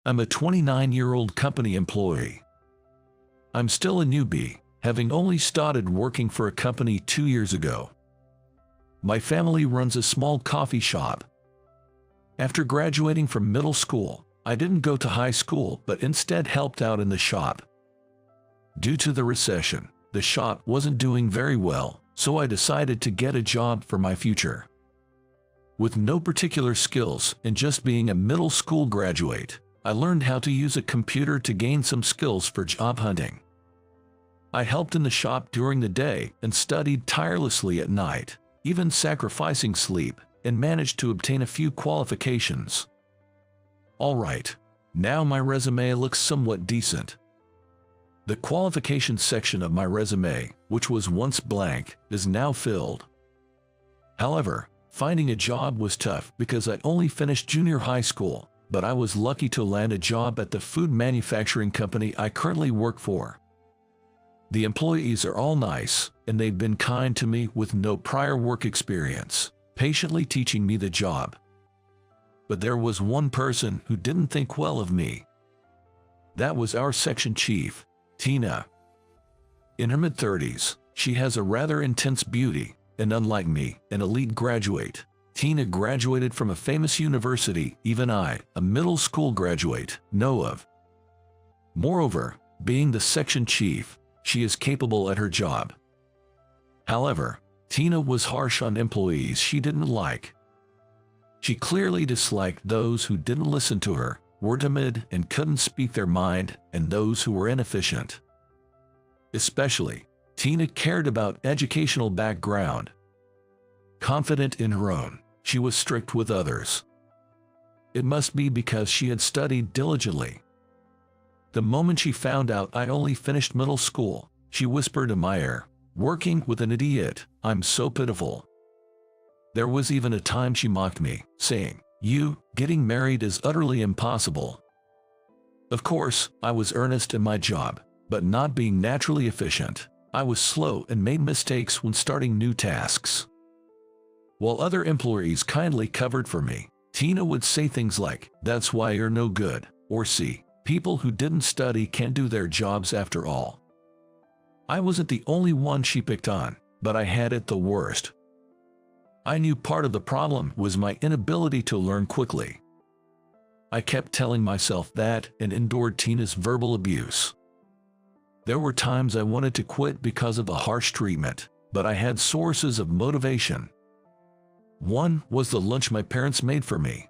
I'm a 29-year-old company employee. I'm still a newbie, having only started working for a company 2 years ago. My family runs a small coffee shop. After graduating from middle school, I didn't go to high school but instead helped out in the shop. Due to the recession, the shop wasn't doing very well, so I decided to get a job for my future. With no particular skills and just being a middle school graduate, I learned how to use a computer to gain some skills for job hunting. I helped in the shop during the day and studied tirelessly at night, even sacrificing sleep, and managed to obtain a few qualifications. Alright, now my resume looks somewhat decent. The qualifications section of my resume, which was once blank, is now filled. However, finding a job was tough because I only finished junior high school, but I was lucky to land a job at the food manufacturing company I currently work for. The employees are all nice, and they've been kind to me with no prior work experience, patiently teaching me the job. But there was one person who didn't think well of me. That was our section chief, Tina. In her mid-30s, she has a rather intense beauty, and unlike me, an elite graduate, Tina graduated from a famous university even I, a middle school graduate, know of. Moreover, being the section chief, she is capable at her job. However, Tina was harsh on employees she didn't like. She clearly disliked those who didn't listen to her, were timid and couldn't speak their mind, and those who were inefficient. Especially, Tina cared about educational background. Confident in her own, she was strict with others. It must be because she had studied diligently. The moment she found out I only finished middle school, she whispered in my ear, "Working with an idiot, I'm so pitiful." There was even a time she mocked me, saying, "You, getting married is utterly impossible." Of course, I was earnest in my job, but not being naturally efficient, I was slow and made mistakes when starting new tasks. While other employees kindly covered for me, Tina would say things like, "That's why you're no good," or "See, people who didn't study can't do their jobs after all." I wasn't the only one she picked on, but I had it the worst. I knew part of the problem was my inability to learn quickly. I kept telling myself that and endured Tina's verbal abuse. There were times I wanted to quit because of the harsh treatment, but I had sources of motivation. One was the lunch my parents made for me.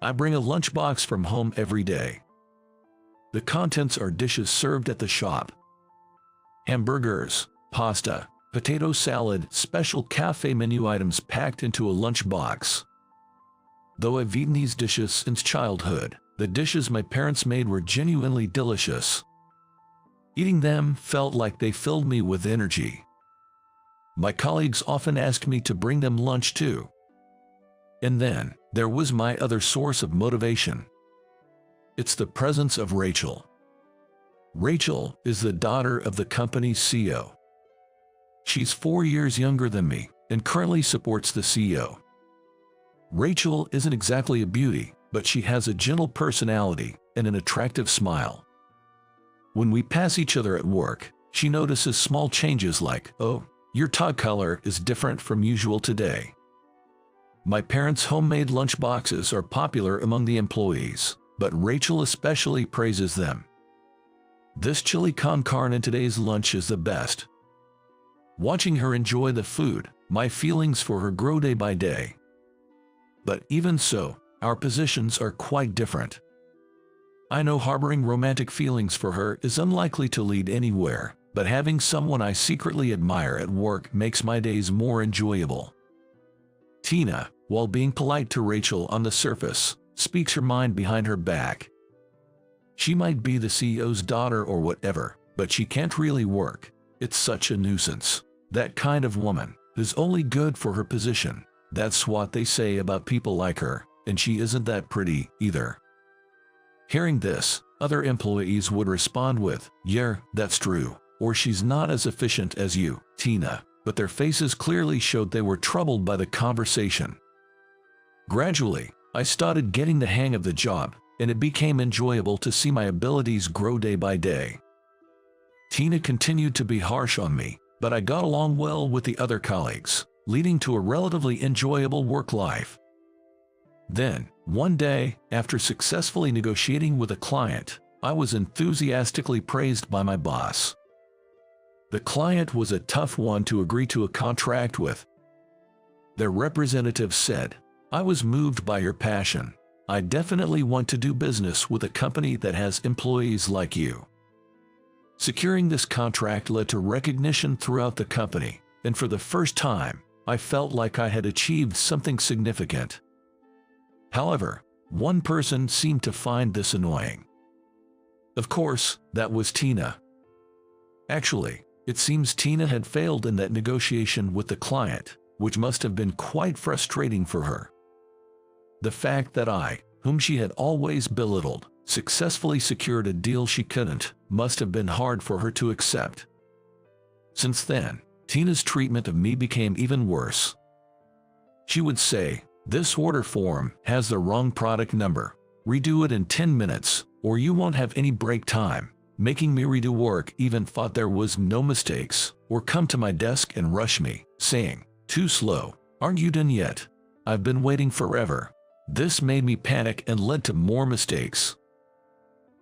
I bring a lunchbox from home every day. The contents are dishes served at the shop. Hamburgers, pasta, potato salad, special cafe menu items packed into a lunchbox. Though I've eaten these dishes since childhood, the dishes my parents made were genuinely delicious. Eating them felt like they filled me with energy. My colleagues often asked me to bring them lunch too. And then, there was my other source of motivation. It's the presence of Rachel. Rachel is the daughter of the company's CEO. She's 4 years younger than me and currently supports the CEO. Rachel isn't exactly a beauty, but she has a gentle personality and an attractive smile. When we pass each other at work, she notices small changes like, "Oh, your tie color is different from usual today." My parents' homemade lunch boxes are popular among the employees, but Rachel especially praises them. "This chili con carne in today's lunch is the best." Watching her enjoy the food, my feelings for her grow day by day. But even so, our positions are quite different. I know harboring romantic feelings for her is unlikely to lead anywhere, but having someone I secretly admire at work makes my days more enjoyable. Tina, while being polite to Rachel on the surface, speaks her mind behind her back. She might be the CEO's daughter or whatever, but she can't really work. It's such a nuisance. That kind of woman is only good for her position. That's what they say about people like her, and she isn't that pretty either. Hearing this, other employees would respond with, "Yeah, that's true," or "She's not as efficient as you, Tina," but their faces clearly showed they were troubled by the conversation. Gradually, I started getting the hang of the job, and it became enjoyable to see my abilities grow day by day. Tina continued to be harsh on me, but I got along well with the other colleagues, leading to a relatively enjoyable work life. Then, one day, after successfully negotiating with a client, I was enthusiastically praised by my boss. The client was a tough one to agree to a contract with. Their representative said, "I was moved by your passion. I definitely want to do business with a company that has employees like you." Securing this contract led to recognition throughout the company, and for the first time, I felt like I had achieved something significant. However, one person seemed to find this annoying. Of course, that was Tina. Actually, it seems Tina had failed in that negotiation with the client, which must have been quite frustrating for her. The fact that I, whom she had always belittled, successfully secured a deal she couldn't, must have been hard for her to accept. Since then, Tina's treatment of me became even worse. She would say, "This order form has the wrong product number. Redo it in 10 minutes, or you won't have any break time," making me redo work even thought there was no mistakes, or come to my desk and rush me, saying, "Too slow, aren't you done yet? I've been waiting forever." This made me panic and led to more mistakes.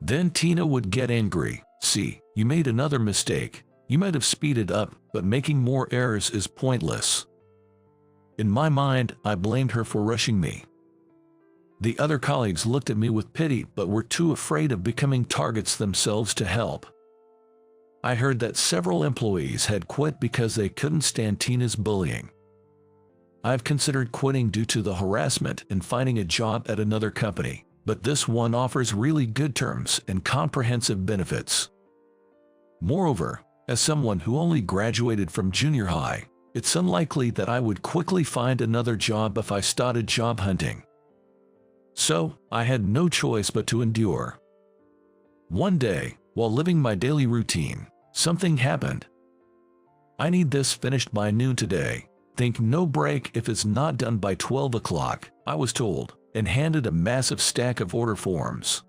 Then Tina would get angry. "See, you made another mistake. You might have speeded up, but making more errors is pointless." In my mind, I blamed her for rushing me. The other colleagues looked at me with pity but were too afraid of becoming targets themselves to help. I heard that several employees had quit because they couldn't stand Tina's bullying. I've considered quitting due to the harassment and finding a job at another company, but this one offers really good terms and comprehensive benefits. Moreover, as someone who only graduated from junior high, it's unlikely that I would quickly find another job if I started job hunting. So, I had no choice but to endure. One day, while living my daily routine, something happened. "I need this finished by noon today. Think no break if it's not done by 12 o'clock, I was told, and handed a massive stack of order forms.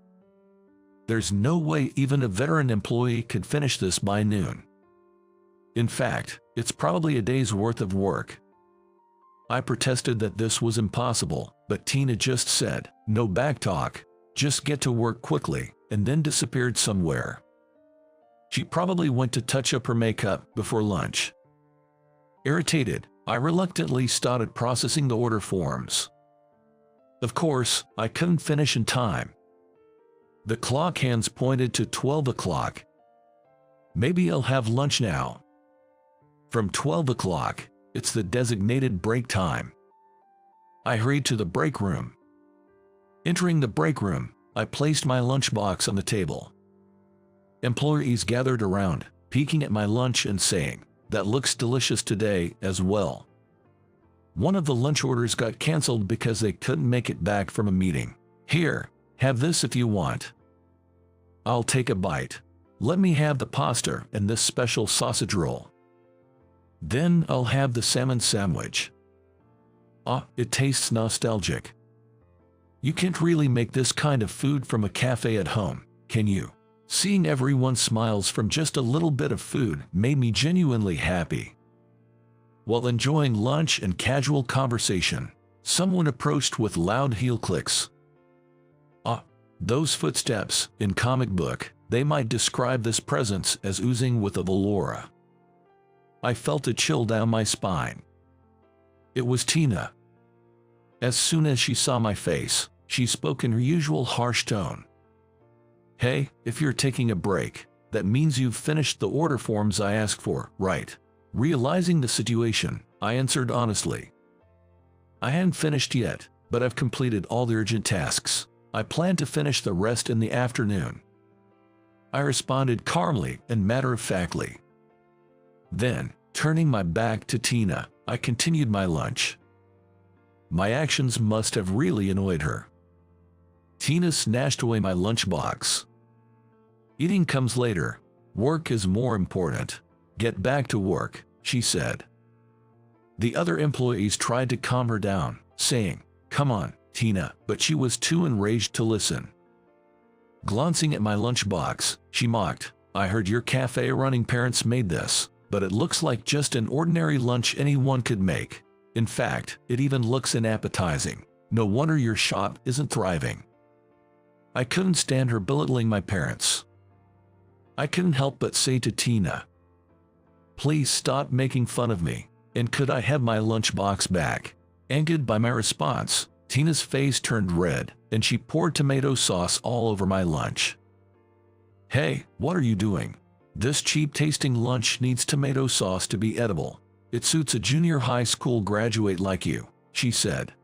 There's no way even a veteran employee could finish this by noon. In fact, it's probably a day's worth of work. I protested that this was impossible, but Tina just said, "No backtalk, just get to work quickly," and then disappeared somewhere. She probably went to touch up her makeup before lunch. Irritated, I reluctantly started processing the order forms. Of course, I couldn't finish in time. The clock hands pointed to 12 o'clock. Maybe I'll have lunch now. From 12 o'clock, it's the designated break time. I hurried to the break room. Entering the break room, I placed my lunchbox on the table. Employees gathered around, peeking at my lunch and saying, "That looks delicious today as well." One of the lunch orders got canceled because they couldn't make it back from a meeting. "Here, have this if you want." "I'll take a bite. Let me have the pasta and this special sausage roll. Then I'll have the salmon sandwich. Ah, it tastes nostalgic. You can't really make this kind of food from a cafe at home, can you?" Seeing everyone's smiles from just a little bit of food made me genuinely happy. While enjoying lunch and casual conversation, someone approached with loud heel clicks. Ah, those footsteps, in comic book, they might describe this presence as oozing with a velour. I felt a chill down my spine. It was Tina. As soon as she saw my face, she spoke in her usual harsh tone. "Hey, if you're taking a break, that means you've finished the order forms I asked for, right?" Realizing the situation, I answered honestly. "I hadn't finished yet, but I've completed all the urgent tasks. I plan to finish the rest in the afternoon." I responded calmly and matter-of-factly. Then, turning my back to Tina, I continued my lunch. My actions must have really annoyed her. Tina snatched away my lunchbox. "Eating comes later. Work is more important. Get back to work," she said. The other employees tried to calm her down, saying, "Come on, Tina," but she was too enraged to listen. Glancing at my lunchbox, she mocked, "I heard your cafe running parents made this, but it looks like just an ordinary lunch anyone could make. In fact, it even looks unappetizing. No wonder your shop isn't thriving." I couldn't stand her belittling my parents. I couldn't help but say to Tina, "Please stop making fun of me, and could I have my lunchbox back?" Angered by my response, Tina's face turned red, and she poured tomato sauce all over my lunch. "Hey, what are you doing? This cheap-tasting lunch needs tomato sauce to be edible. It suits a junior high school graduate like you," she said.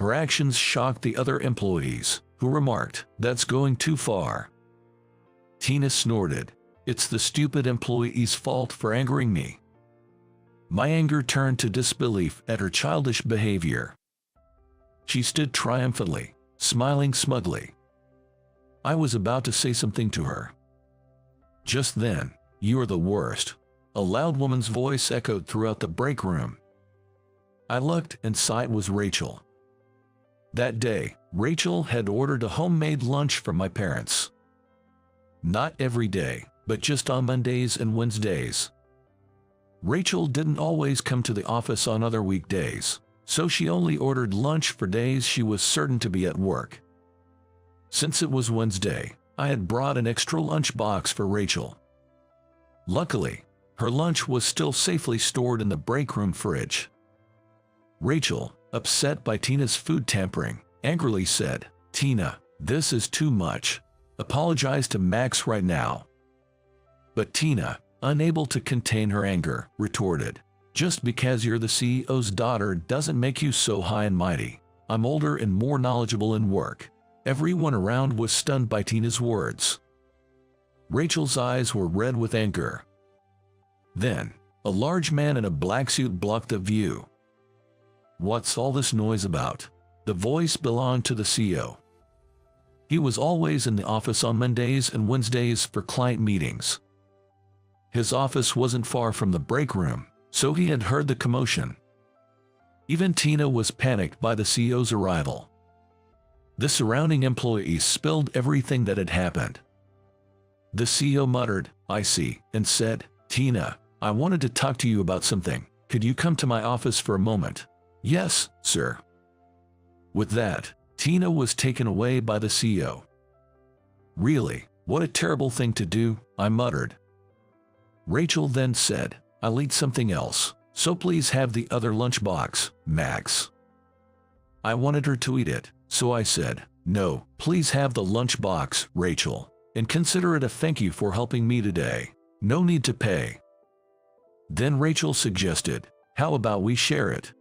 Her actions shocked the other employees, who remarked, "That's going too far." Tina snorted, "It's the stupid employee's fault for angering me." My anger turned to disbelief at her childish behavior. She stood triumphantly, smiling smugly. I was about to say something to her. Just then, "You're the worst," a loud woman's voice echoed throughout the break room. I looked and saw it was Rachel. That day, Rachel had ordered a homemade lunch from my parents. Not every day, but just on Mondays and Wednesdays. Rachel didn't always come to the office on other weekdays, so she only ordered lunch for days she was certain to be at work. Since it was Wednesday, I had brought an extra lunch box for Rachel. Luckily, her lunch was still safely stored in the break room fridge. Rachel, upset by Tina's food tampering, angrily said, "Tina, this is too much. Apologize to Max right now." But Tina, unable to contain her anger, retorted, "Just because you're the CEO's daughter doesn't make you so high and mighty. I'm older and more knowledgeable in work." Everyone around was stunned by Tina's words. Rachel's eyes were red with anger. Then, a large man in a black suit blocked the view. "What's all this noise about?" The voice belonged to the CEO. He was always in the office on Mondays and Wednesdays for client meetings. His office wasn't far from the break room, so he had heard the commotion. Even Tina was panicked by the CEO's arrival. The surrounding employees spilled everything that had happened. The CEO muttered, "I see," and said, "Tina, I wanted to talk to you about something. Could you come to my office for a moment?" "Yes, sir." With that, Tina was taken away by the CEO. "Really, what a terrible thing to do," I muttered. Rachel then said, "I'll eat something else, so please have the other lunchbox, Max." I wanted her to eat it, so I said, "No, please have the lunchbox, Rachel, and consider it a thank you for helping me today. No need to pay." Then Rachel suggested, "How about we share it?"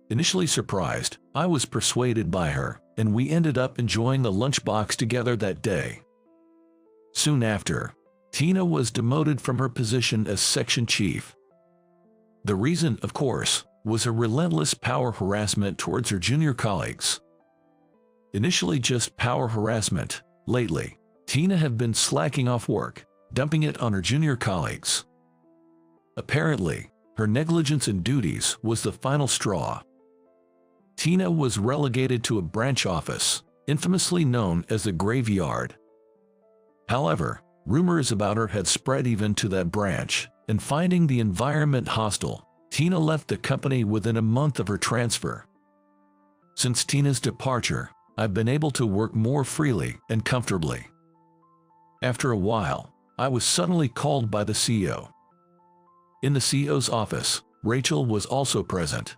Initially surprised, I was persuaded by her, and we ended up enjoying the lunchbox together that day. Soon after, Tina was demoted from her position as section chief. The reason, of course, was her relentless power harassment towards her junior colleagues. Initially just power harassment, lately, Tina had been slacking off work, dumping it on her junior colleagues. Apparently, her negligence in duties was the final straw. Tina was relegated to a branch office, infamously known as the graveyard. However, rumors about her had spread even to that branch, and finding the environment hostile, Tina left the company within a month of her transfer. Since Tina's departure, I've been able to work more freely and comfortably. After a while, I was suddenly called by the CEO. In the CEO's office, Rachel was also present.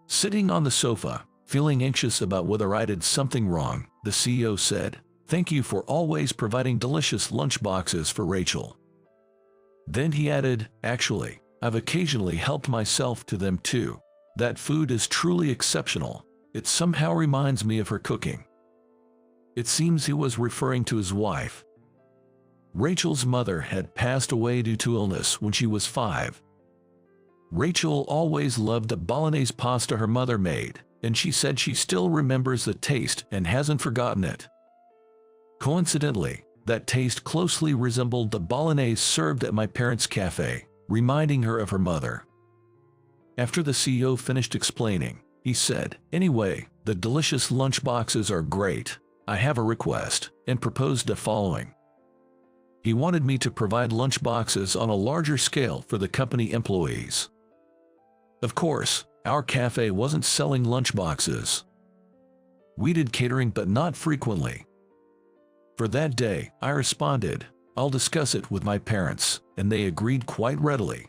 Sitting on the sofa, feeling anxious about whether I did something wrong, the CEO said, "Thank you for always providing delicious lunchboxes for Rachel." Then he added, "Actually, I've occasionally helped myself to them too. That food is truly exceptional. It somehow reminds me of her cooking." It seems he was referring to his wife. Rachel's mother had passed away due to illness when she was 5. Rachel always loved the bolognese pasta her mother made, and she said she still remembers the taste and hasn't forgotten it. Coincidentally, that taste closely resembled the bolognese served at my parents' cafe, reminding her of her mother. After the CEO finished explaining, he said, "Anyway, the delicious lunchboxes are great. I have a request, and proposed the following. He wanted me to provide lunchboxes on a larger scale for the company employees. Of course, our cafe wasn't selling lunchboxes. We did catering, but not frequently. For that day, I responded, "I'll discuss it with my parents," and they agreed quite readily.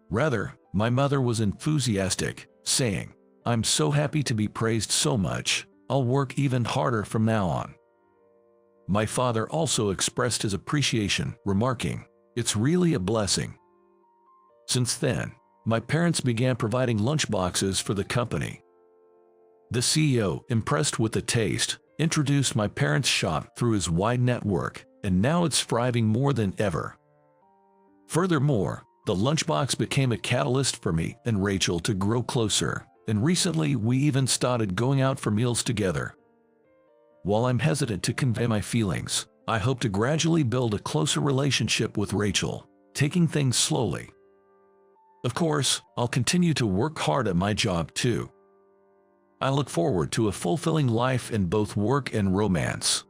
Rather, my mother was enthusiastic, saying, "I'm so happy to be praised so much. I'll work even harder from now on." My father also expressed his appreciation, remarking, "It's really a blessing." Since then, my parents began providing lunchboxes for the company. The CEO, impressed with the taste, introduced my parents' shop through his wide network, and now it's thriving more than ever. Furthermore, the lunchbox became a catalyst for me and Rachel to grow closer, and recently we even started going out for meals together. While I'm hesitant to convey my feelings, I hope to gradually build a closer relationship with Rachel, taking things slowly. Of course, I'll continue to work hard at my job too. I look forward to a fulfilling life in both work and romance.